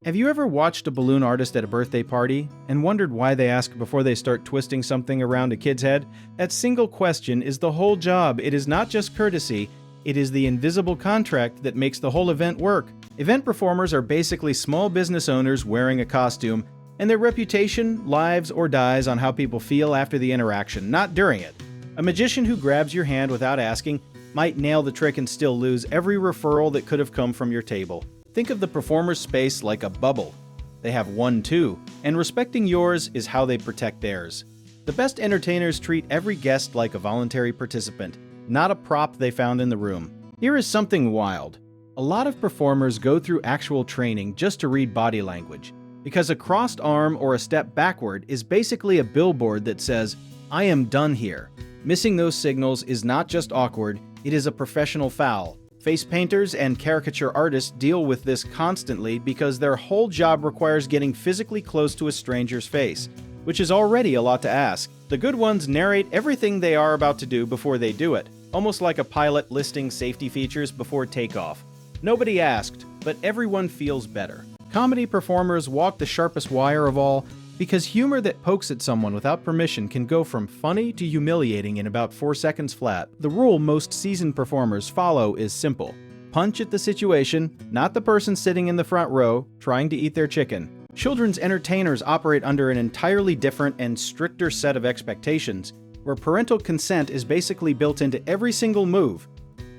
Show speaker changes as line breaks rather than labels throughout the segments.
Have you ever watched a balloon artist at a birthday party and wondered why they ask before they start twisting something around a kid's head? That single question is the whole job. It is not just courtesy, it is the invisible contract that makes the whole event work. Event performers are basically small business owners wearing a costume, and their reputation lives or dies on how people feel after the interaction, not during it. A magician who grabs your hand without asking might nail the trick and still lose every referral that could have come from your table. Think of the performer's space like a bubble. They have one too, and respecting yours is how they protect theirs. The best entertainers treat every guest like a voluntary participant, not a prop they found in the room. Here is something wild. A lot of performers go through actual training just to read body language, because a crossed arm or a step backward is basically a billboard that says, "I am done here." Missing those signals is not just awkward, it is a professional foul. Face painters and caricature artists deal with this constantly because their whole job requires getting physically close to a stranger's face, which is already a lot to ask. The good ones narrate everything they are about to do before they do it, almost like a pilot listing safety features before takeoff. Nobody asked, but everyone feels better. Comedy performers walk the sharpest wire of all because humor that pokes at someone without permission can go from funny to humiliating in about 4 seconds flat. The rule most seasoned performers follow is simple. Punch at the situation, not the person sitting in the front row trying to eat their chicken. Children's entertainers operate under an entirely different and stricter set of expectations, where parental consent is basically built into every single move.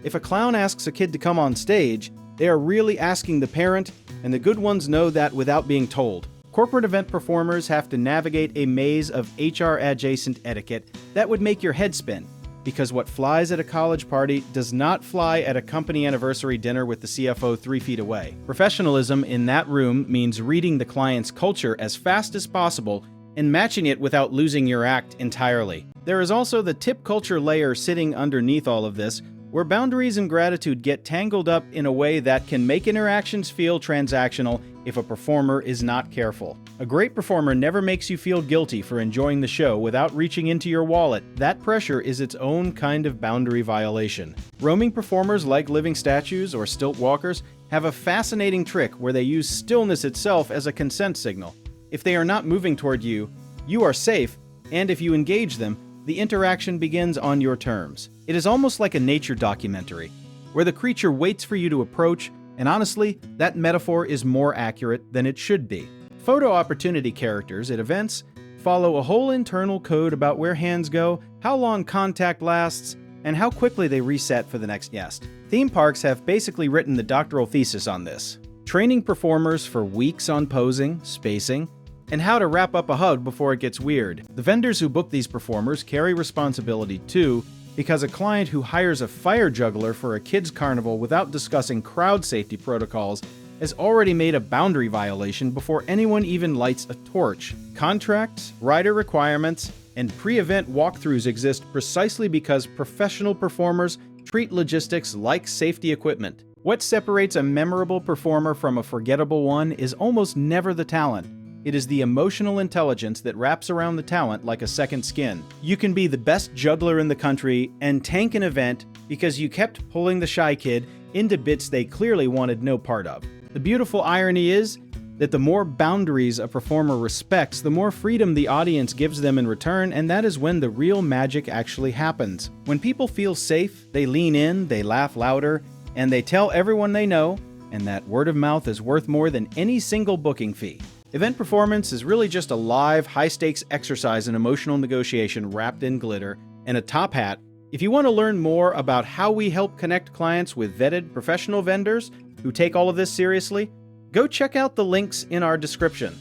If a clown asks a kid to come on stage, they are really asking the parent, and the good ones know that without being told. Corporate event performers have to navigate a maze of HR-adjacent etiquette that would make your head spin, because what flies at a college party does not fly at a company anniversary dinner with the CFO 3 feet away. Professionalism in that room means reading the client's culture as fast as possible and matching it without losing your act entirely. There is also the tip culture layer sitting underneath all of this, where boundaries and gratitude get tangled up in a way that can make interactions feel transactional if a performer is not careful. A great performer never makes you feel guilty for enjoying the show without reaching into your wallet. That pressure is its own kind of boundary violation. Roaming performers like living statues or stilt walkers have a fascinating trick where they use stillness itself as a consent signal. If they are not moving toward you, you are safe, and if you engage them, the interaction begins on your terms. It is almost like a nature documentary, where the creature waits for you to approach, and honestly, that metaphor is more accurate than it should be. Photo opportunity characters at events follow a whole internal code about where hands go, how long contact lasts, and how quickly they reset for the next guest. Theme parks have basically written the doctoral thesis on this, training performers for weeks on posing, spacing, and how to wrap up a hug before it gets weird. The vendors who book these performers carry responsibility too, because a client who hires a fire juggler for a kids' carnival without discussing crowd safety protocols has already made a boundary violation before anyone even lights a torch. Contracts, rider requirements, and pre-event walkthroughs exist precisely because professional performers treat logistics like safety equipment. What separates a memorable performer from a forgettable one is almost never the talent. It is the emotional intelligence that wraps around the talent like a second skin. You can be the best juggler in the country and tank an event because you kept pulling the shy kid into bits they clearly wanted no part of. The beautiful irony is that the more boundaries a performer respects, the more freedom the audience gives them in return, and that is when the real magic actually happens. When people feel safe, they lean in, they laugh louder, and they tell everyone they know, and that word of mouth is worth more than any single booking fee. Event performance is really just a live, high-stakes exercise in emotional negotiation wrapped in glitter and a top hat. If you want to learn more about how we help connect clients with vetted professional vendors who take all of this seriously, go check out the links in our description.